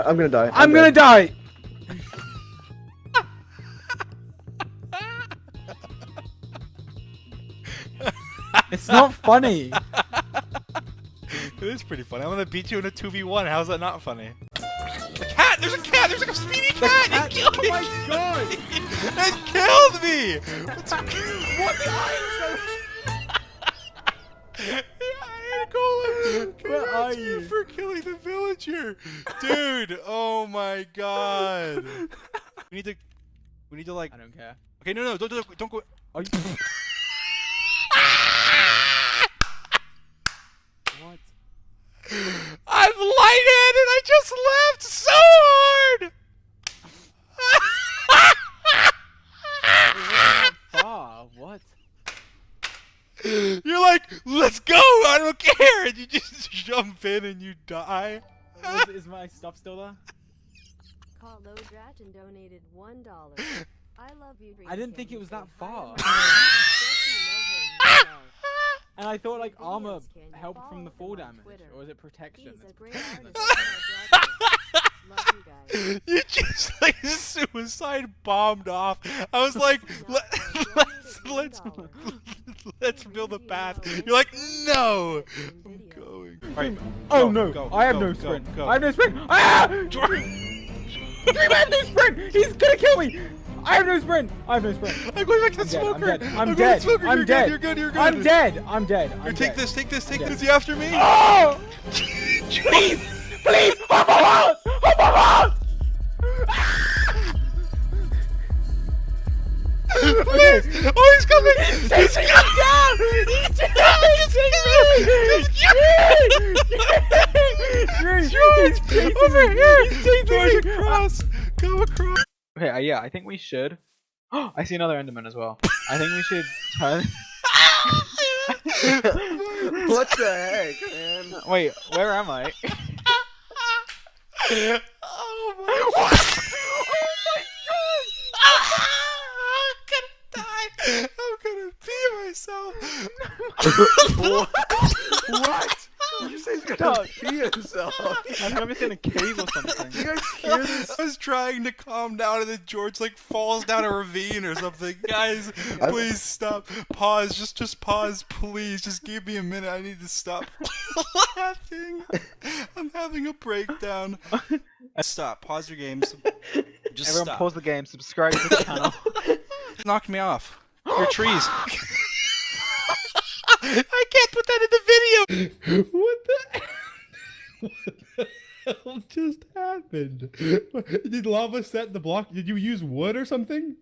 I'm gonna die. I'm gonna die! It's not funny. It is pretty funny. I'm gonna beat you in a 2v1. How's that not funny? The cat! There's a cat! There's like a speedy cat! It killed me! Oh my god! It killed me! What the iron? Where are you? For killing the villager, dude! Oh my god! We need to like. I don't care. Okay, no, don't go. Are you? What? I'm lightheaded. I just laughed so hard. Far. What? You're like, let's go. I don't care, and you just jump in and you die. Is my stuff still there? Carlo Dratton donated $1. I love you. I didn't think it was that far. And I thought like armor helped from the fall damage, or is it protection? You just like suicide bombed off. I was like, let's build a path. You're like, no. I'm going. Right. Oh Go, no! go, I have go, no go, sprint. go. I have no sprint. Ah! Dream has no sprint. He's gonna kill me. I have no sprint. I have no sprint. I'm going back to the smoker. I'm dead. You're dead. You're good. You're good. I'm dead. I'm dead. Here, take dead. this. Is he after me? Oh! Please! Please! Hop out! Hop out! Please! Oh, he's coming! He's Chasing me down! He's chasing me! over here! He's chasing me! Go across! Okay, yeah, I think we should. I see another Enderman as well. I think we should turn. What the heck, man? Wait, where am I? Oh my god! I'm gonna pee myself. What? You say he's gonna pee himself? I'm gonna be in a cave or something. You guys hear this? I was trying to calm down and then George like falls down a ravine or something. Guys, please stop. Pause. Just pause, please. Just give me a minute. I need to stop laughing. I'm having a breakdown. Stop. Pause your games. Just Everyone stop. pause the game, subscribe to the channel. Knocked me off. Your trees. I can't put that in the video. What the hell just happened? Did lava set the block? Did you use wood or something?